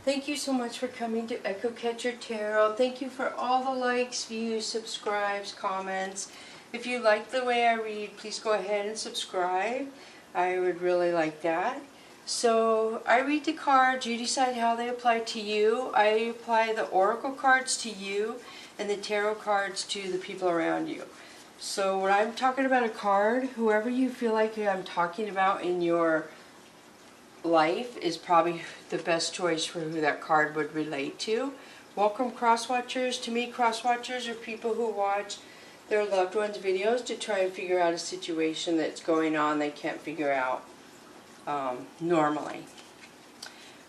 Thank you so much for coming to Echo Catcher Tarot. Thank you for all the likes, views, subscribes, comments. If you like the way I read, please go ahead and subscribe. I would really like that. So I read the cards, you decide how they apply to you. I apply the oracle cards to you and the tarot cards to the people around you. So when I'm talking about a card, whoever you feel like I'm talking about in your life is probably the best choice for who that card would relate to. Welcome cross-watchers. To me, cross-watchers are people who watch their loved ones' videos to try and figure out a situation that's going on they can't figure out normally.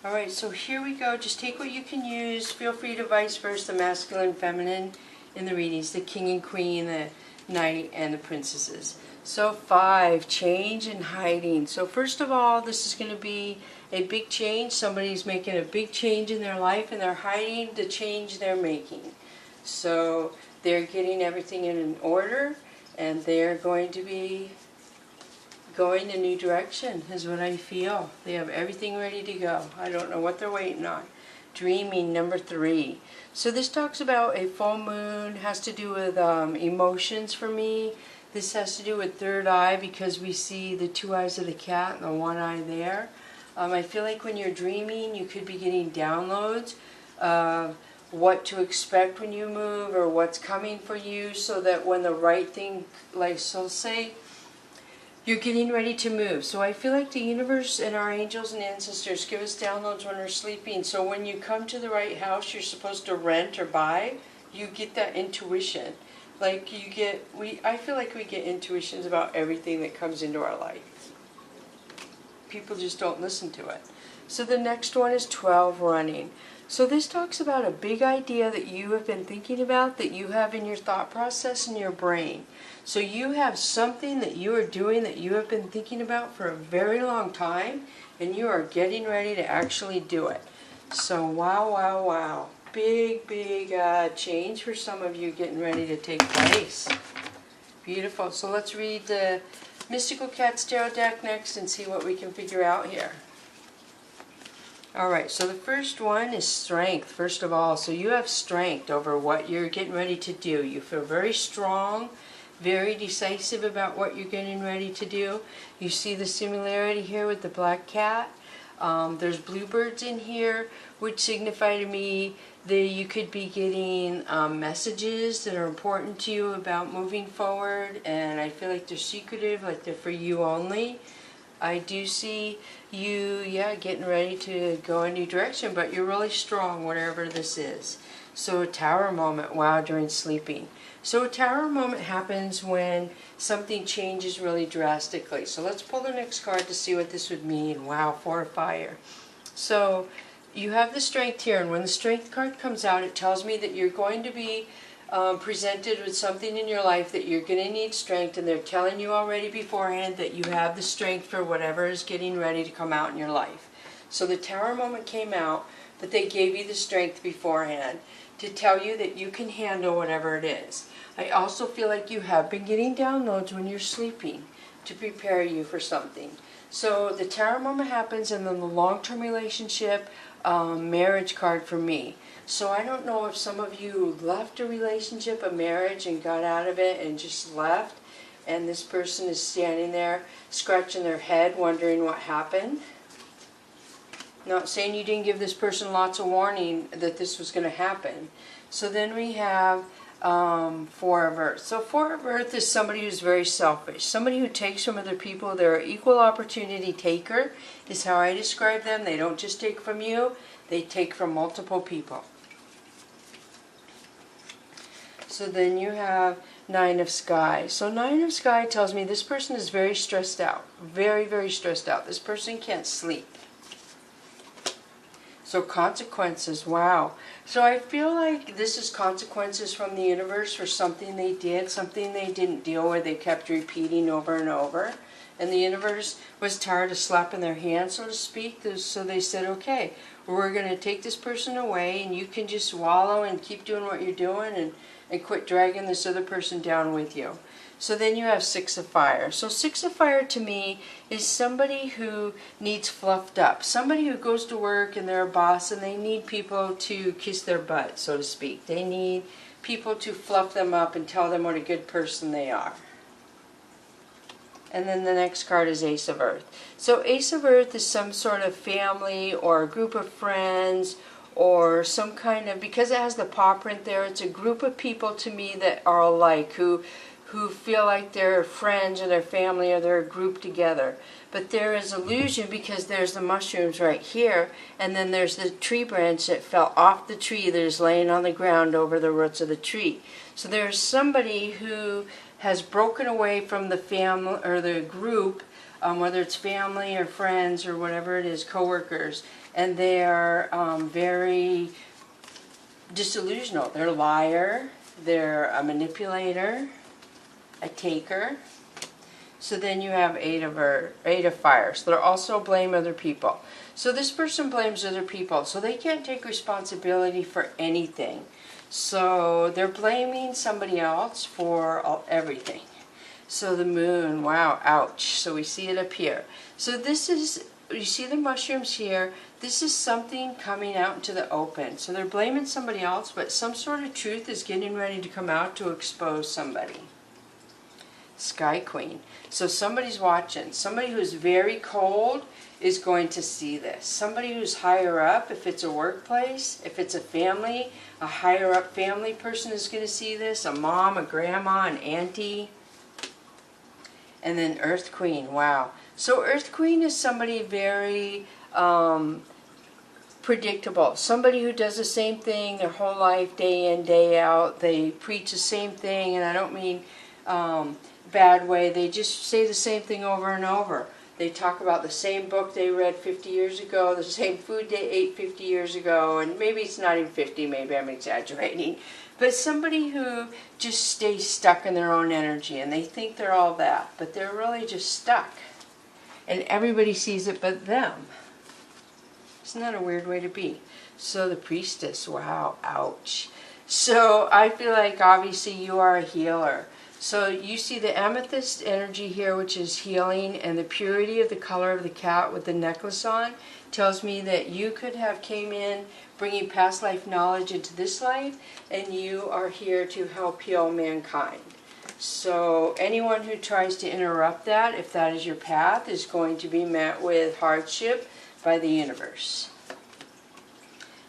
Alright, so here we go. Just take what you can use. Feel free to vice versa, the masculine, feminine in the readings, the king and queen, the knight, and the princesses. So 5, change and hiding. So first of all, this is going to be a big change. Somebody's making a big change in their life and they're hiding the change they're making. So they're getting everything in an order and they're going to be going a new direction is what I feel. They have everything ready to go. I don't know what they're waiting on. Dreaming, number 3. So this talks about a full moon, has to do with emotions for me. This has to do with third eye because we see the 2 eyes of the cat and the 1 eye there. I feel like when you're dreaming, you could be getting downloads of what to expect when you move or what's coming for you, so that when the right thing, like so say, you're getting ready to move. So I feel like the universe and our angels and ancestors give us downloads when we're sleeping. So when you come to the right house you're supposed to rent or buy, you get that intuition. Like you get, I feel like we get intuitions about everything that comes into our life. People just don't listen to it. So the next one is 12, running. So this talks about a big idea that you have been thinking about, that you have in your thought process in your brain. So you have something that you are doing that you have been thinking about for a very long time, and you are getting ready to actually do it. So wow, wow, wow. Big change for some of you getting ready to take place. Beautiful. So let's read the Mystical Cats Tarot deck next and see what we can figure out here. Alright, so the first one is strength, first of all. So you have strength over what you're getting ready to do. You feel very strong, very decisive about what you're getting ready to do. You see the similarity here with the black cat. There's bluebirds in here, which signify to me that you could be getting messages that are important to you about moving forward, and I feel like they're secretive, like they're for you only. I do see you, getting ready to go a new direction, but you're really strong, whatever this is. So a tower moment, wow, during sleeping. So a tower moment happens when something changes really drastically. So let's pull the next card to see what this would mean. Wow, 4 of fire. So you have the strength here, and when the strength card comes out, it tells me that you're going to be presented with something in your life that you're going to need strength, and they're telling you already beforehand that you have the strength for whatever is getting ready to come out in your life. So the tower moment came out, but they gave you the strength beforehand to tell you that you can handle whatever it is. I also feel like you have been getting downloads when you're sleeping to prepare you for something. So the tower moment happens, and then the long-term relationship marriage card for me. So I don't know if some of you left a relationship, a marriage, and got out of it and just left, and this person is standing there scratching their head wondering what happened. Not saying you didn't give this person lots of warning that this was going to happen. So then we have 4 of Earth. So 4 of Earth is somebody who's very selfish. Somebody who takes from other people. They're an equal opportunity taker is how I describe them. They don't just take from you. They take from multiple people. So then you have 9 of Sky. So 9 of Sky tells me this person is very stressed out. Very stressed out. This person can't sleep. So consequences, wow. So I feel like this is consequences from the universe for something they did, something they didn't deal with, they kept repeating over and over. And the universe was tired of slapping their hand, so to speak, so they said, okay, we're going to take this person away and you can just wallow and keep doing what you're doing and quit dragging this other person down with you. So then you have 6 of fire. So 6 of fire to me is somebody who needs fluffed up. Somebody who goes to work and they're a boss and they need people to kiss their butt, so to speak. They need people to fluff them up and tell them what a good person they are. And then the next card is Ace of Earth. So Ace of Earth is some sort of family or a group of friends or some kind of, because it has the paw print there, it's a group of people to me that are alike, who feel like they're friends or their family or they're grouped together. But there is illusion because there's the mushrooms right here, and then there's the tree branch that fell off the tree that is laying on the ground over the roots of the tree. So there's somebody who has broken away from the family or the group, whether it's family or friends or whatever it is, co-workers, and they are very disillusional. They're a liar, they're a manipulator, a taker. So then you have 8 of fire. So they're also blame other people. So this person blames other people. So they can't take responsibility for anything. So they're blaming somebody else for everything. So the moon, wow, ouch. So we see it up here. So this is, you see the mushrooms here. This is something coming out into the open. So they're blaming somebody else, but some sort of truth is getting ready to come out to expose somebody. Sky Queen. So somebody's watching. Somebody who's very cold is going to see this. Somebody who's higher up, if it's a workplace, if it's a family, a higher up family person is going to see this. A mom, a grandma, an auntie. And then Earth Queen. Wow. So Earth Queen is somebody very predictable. Somebody who does the same thing their whole life, day in, day out. They preach the same thing, and I don't mean bad way. They just say the same thing over and over. They talk about the same book they read 50 years ago, the same food they ate 50 years ago, and maybe it's not even 50, maybe I'm exaggerating. But somebody who just stays stuck in their own energy, and they think they're all that, but they're really just stuck. And everybody sees it but them. Isn't that a weird way to be? So the Priestess, wow, ouch. So I feel like obviously you are a healer. So you see the amethyst energy here, which is healing, and the purity of the color of the cat with the necklace on tells me that you could have came in bringing past life knowledge into this life, and you are here to help heal mankind. So anyone who tries to interrupt that, if that is your path, is going to be met with hardship by the universe.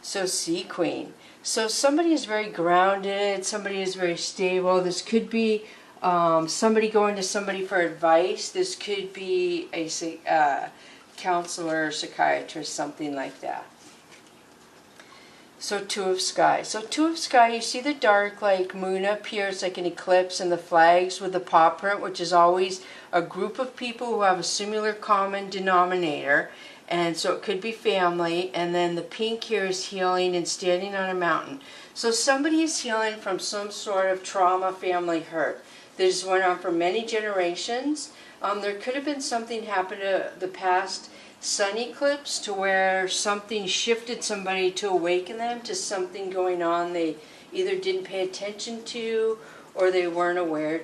So Sea Queen. So somebody is very grounded, somebody is very stable. This could be somebody going to somebody for advice. This could be a counselor, psychiatrist, something like that. So Two of Sky. So Two of Sky, you see the dark like moon up here. It's like an eclipse, and the flags with the paw print, which is always a group of people who have a similar common denominator. And so it could be family. And then the pink here is healing and standing on a mountain. So somebody is healing from some sort of trauma, family hurt. This went on for many generations. There could have been something happen to the past sun eclipse to where something shifted somebody to awaken them to something going on they either didn't pay attention to or they weren't aware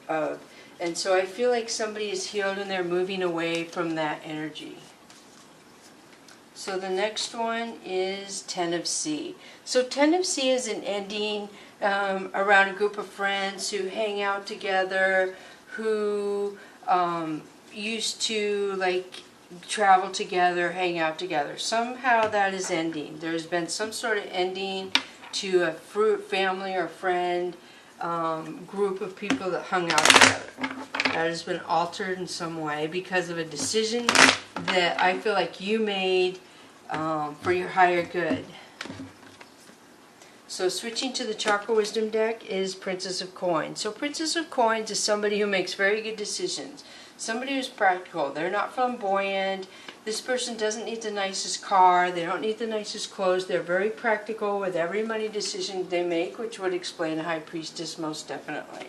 of. And so I feel like somebody is healed and they're moving away from that energy. So the next one is Ten of Sea. So Ten of Sea is an ending around a group of friends who hang out together, who used to like travel together, hang out together. Somehow that is ending. There's been some sort of ending to a family or friend group of people that hung out together. That has been altered in some way because of a decision that I feel like you made for your higher good. So switching to the Chakra Wisdom deck is Princess of Coins. So Princess of Coins is somebody who makes very good decisions. Somebody who's practical. They're not flamboyant. This person doesn't need the nicest car. They don't need the nicest clothes. They're very practical with every money decision they make, which would explain a High Priestess most definitely.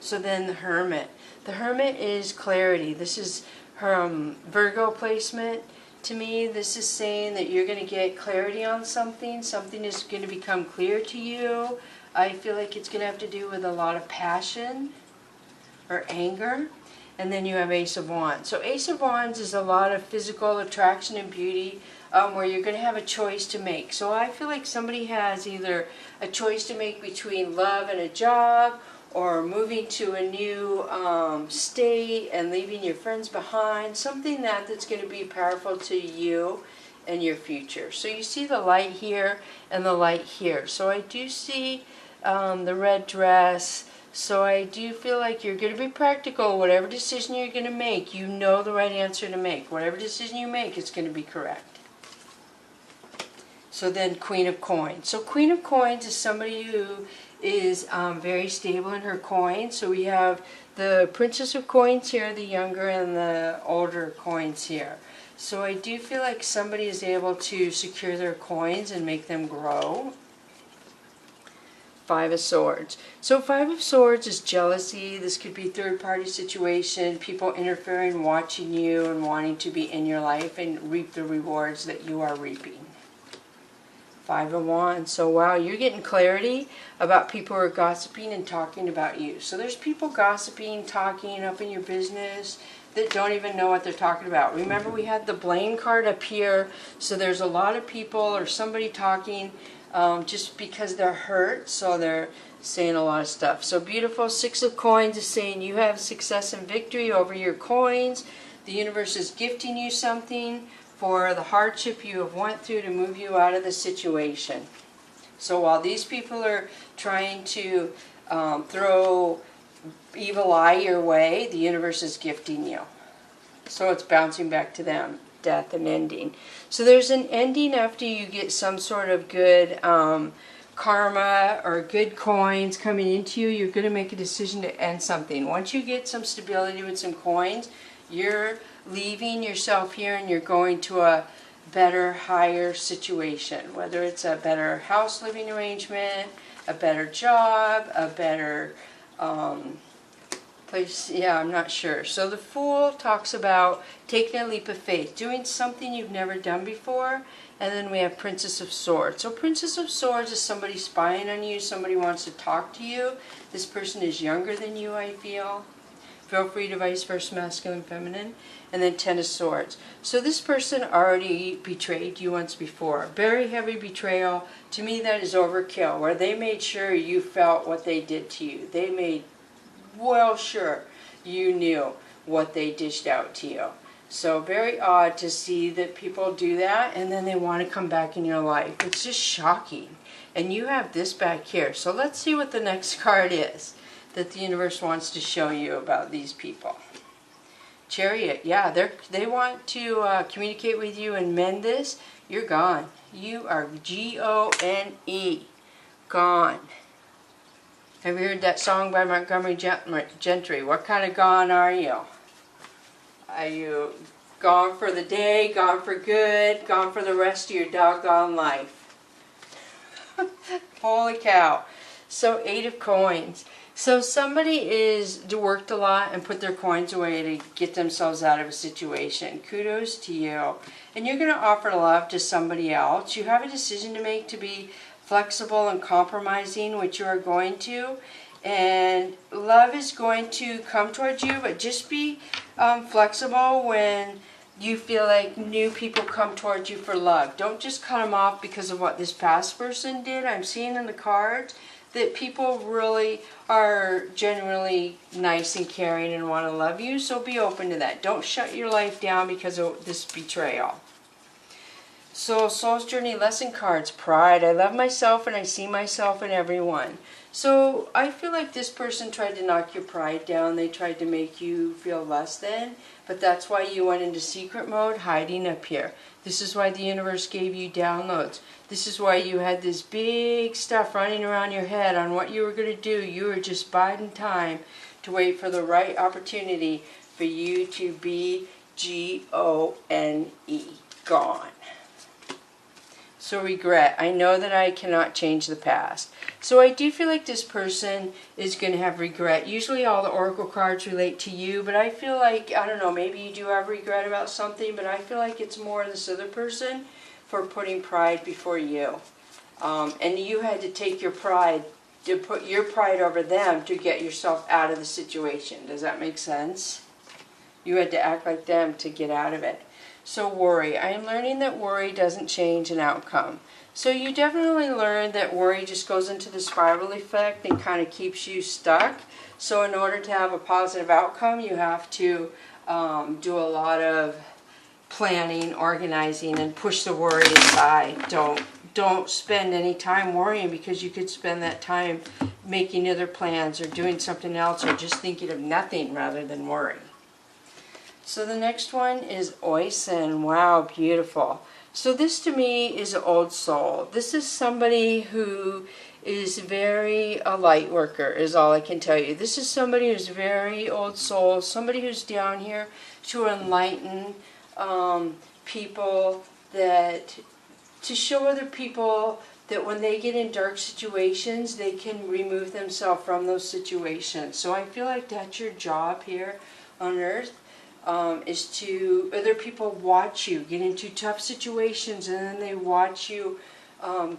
So then the Hermit. The Hermit is clarity. This is her Virgo placement. To me, this is saying that you're going to get clarity on something. Something is going to become clear to you. I feel like it's going to have to do with a lot of passion. or anger. And then you have Ace of Wands. So Ace of Wands is a lot of physical attraction and beauty, where you're going to have a choice to make. So I feel like somebody has either a choice to make between love and a job, or moving to a new state and leaving your friends behind. Something that's going to be powerful to you and your future. So you see the light here and the light here. So I do see the red dress. So I do feel like you're going to be practical. Whatever decision you're going to make, you know the right answer to make. Whatever decision you make, it's going to be correct. So then Queen of Coins. So Queen of Coins is somebody who is very stable in her coins. So we have the Princess of Coins here, the younger, and the older coins here. So I do feel like somebody is able to secure their coins and make them grow. Five of Swords. So Five of Swords is jealousy. This could be third-party situation, people interfering, watching you, and wanting to be in your life and reap the rewards that you are reaping. Five of Wands. So wow, you're getting clarity about people who are gossiping and talking about you. So there's people gossiping, talking up in your business that don't even know what they're talking about. Remember, we had the blame card up here. So there's a lot of people or somebody talking just because they're hurt. So they're saying a lot of stuff. So beautiful. Six of Coins is saying you have success and victory over your coins. The universe is gifting you something for the hardship you have went through to move you out of the situation. So while these people are trying to throw evil eye your way, the universe is gifting you. So it's bouncing back to them, death and ending. So there's an ending after you get some sort of good karma or good coins coming into you. You're going to make a decision to end something. Once you get some stability with some coins, you're leaving yourself here and you're going to a better, higher situation. Whether it's a better house living arrangement, a better job, a better place, yeah, I'm not sure. So the Fool talks about taking a leap of faith, doing something you've never done before. And then we have Princess of Swords. So Princess of Swords is somebody spying on you, somebody wants to talk to you. This person is younger than you, I feel. Feel free to vice versa, masculine, feminine. And then Ten of Swords. So this person already betrayed you once before. Very heavy betrayal. To me, that is overkill, where they made sure you felt what they did to you. They made well sure you knew what they dished out to you. So very odd to see that people do that and then they want to come back in your life. It's just shocking. And you have this back here. So let's see what the next card is that the universe wants to show you about these people. Chariot, yeah, they want to communicate with you and mend this. You're gone. You are G-O-N-E. Gone. Have you heard that song by Montgomery Gentry? What kind of gone are you? Are you gone for the day, gone for good, gone for the rest of your doggone life? Holy cow. So Eight of Coins. So somebody is worked a lot and put their coins away to get themselves out of a situation. Kudos to you. And you're going to offer love to somebody else. You have a decision to make to be flexible and compromising, which you are going to. And love is going to come towards you, but just be flexible when you feel like new people come towards you for love. Don't just cut them off because of what this past person did. I'm seeing in the cards that people really are genuinely nice and caring and want to love you, so be open to that. Don't shut your life down because of this betrayal. So Soul's Journey lesson cards, Pride. I love myself and I see myself in everyone. So I feel like this person tried to knock your pride down. They tried to make you feel less than, but that's why you went into secret mode, hiding up here. This is why the universe gave you downloads. This is why you had this big stuff running around your head on what you were going to do. You were just biding time to wait for the right opportunity for you to be G-O-N-E, gone. So regret. I know that I cannot change the past. So I do feel like this person is going to have regret. Usually all the oracle cards relate to you, but I feel like, I don't know, maybe you do have regret about something, but I feel like it's more this other person for putting pride before you. And you had to take your pride to put your pride over them to get yourself out of the situation. Does that make sense? You had to act like them to get out of it. So worry. I am learning that worry doesn't change an outcome. So you definitely learned that worry just goes into the spiral effect and kind of keeps you stuck. So in order to have a positive outcome, you have to do a lot of planning, organizing, and push the worry aside. Don't spend any time worrying, because you could spend that time making other plans or doing something else or just thinking of nothing rather than worry. So the next one is Oisin. Wow, beautiful. So this to me is an old soul. This is somebody who is very a light worker, is all I can tell you. This is somebody who's very old soul, somebody who's down here to enlighten people, that to show other people that when they get in dark situations, they can remove themselves from those situations. So I feel like that's your job here on earth. Is to other people watch you get into tough situations, and then they watch you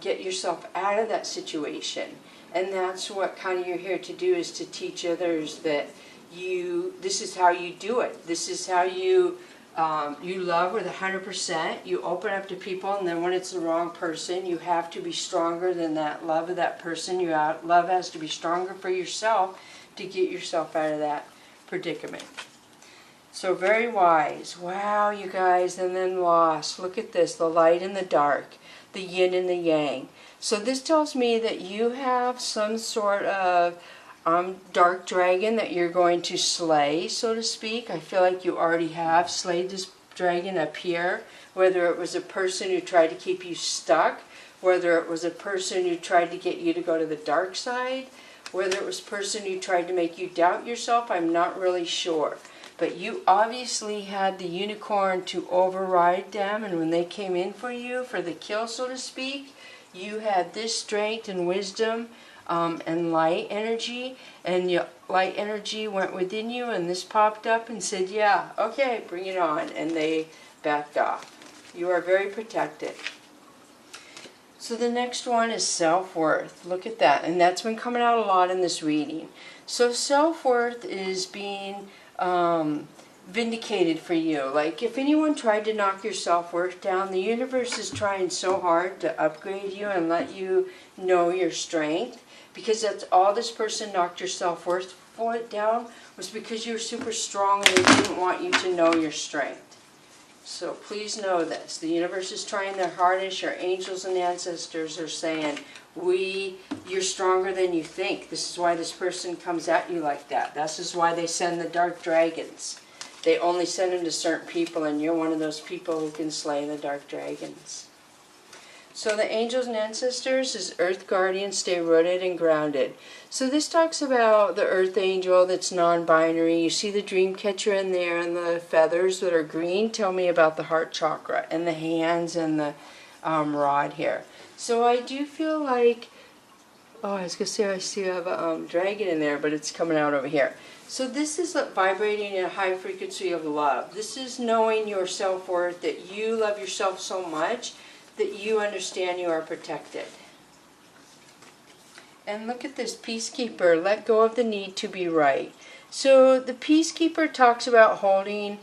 get yourself out of that situation. And that's what kind of you're here to do, is to teach others that this is how you do it. This is how you love with 100%. You open up to people, and then when it's the wrong person, you have to be stronger than that love of that person. Love has to be stronger for yourself to get yourself out of that predicament. So very wise. Wow, you guys. And then lost. Look at this. The light and the dark. The yin and the yang. So this tells me that you have some sort of dark dragon that you're going to slay, so to speak. I feel like you already have slayed this dragon up here. Whether it was a person who tried to keep you stuck. Whether it was a person who tried to get you to go to the dark side. Whether it was a person who tried to make you doubt yourself. I'm not really sure. But you obviously had the unicorn to override them, and when they came in for you, for the kill, so to speak, you had this strength and wisdom and light energy, and your light energy went within you, and this popped up and said, yeah, okay, bring it on, and they backed off. You are very protected. So the next one is self-worth. Look at that, and that's been coming out a lot in this reading. So self-worth is being vindicated for you. Like if anyone tried to knock your self-worth down, the universe is trying so hard to upgrade you and let you know your strength, because that's all this person knocked your self-worth down, was because you were super strong and they didn't want you to know your strength. So please know this. The universe is trying their hardest. Your angels and ancestors are saying, you're stronger than you think. This is why this person comes at you like that. This is why they send the dark dragons. They only send them to certain people, and you're one of those people who can slay the dark dragons. So the angels and ancestors is earth guardian, stay rooted and grounded. So this talks about the earth angel that's non-binary. You see the dream catcher in there, and the feathers that are green tell me about the heart chakra, and the hands and the rod here. So I do feel like, I was going to say I see I have a dragon in there, but it's coming out over here. So this is vibrating in a high frequency of love. This is knowing your self-worth, that you love yourself so much that you understand you are protected. And look at this, Peacekeeper, let go of the need to be right. So the Peacekeeper talks about holding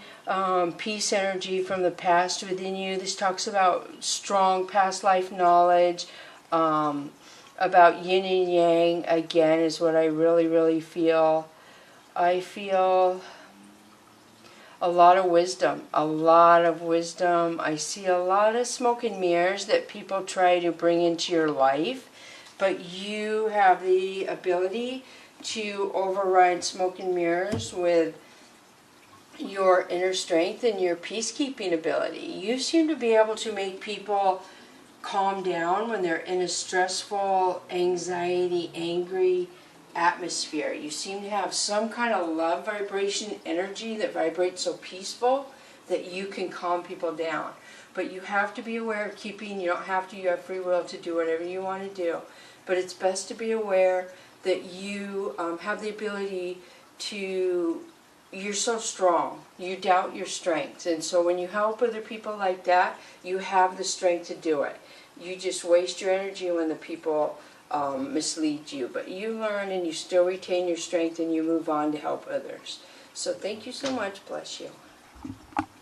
peace energy from the past within you. This talks about strong past life knowledge, about yin and yang, again, is what I really, really feel. I feel a lot of wisdom, a lot of wisdom. I see a lot of smoke and mirrors that people try to bring into your life, but you have the ability to override smoke and mirrors with your inner strength and your peacekeeping ability. You seem to be able to make people calm down when they're in a stressful, anxiety, angry atmosphere. You seem to have some kind of love vibration energy that vibrates so peaceful that you can calm people down. But you have to be aware of keeping, you don't have to, you have free will to do whatever you want to do. But it's best to be aware that you have the ability to, you're so strong, you doubt your strengths, and so when you help other people like that, you have the strength to do it. You just waste your energy when the people mislead you. But you learn and you still retain your strength and you move on to help others. So thank you so much. Bless you.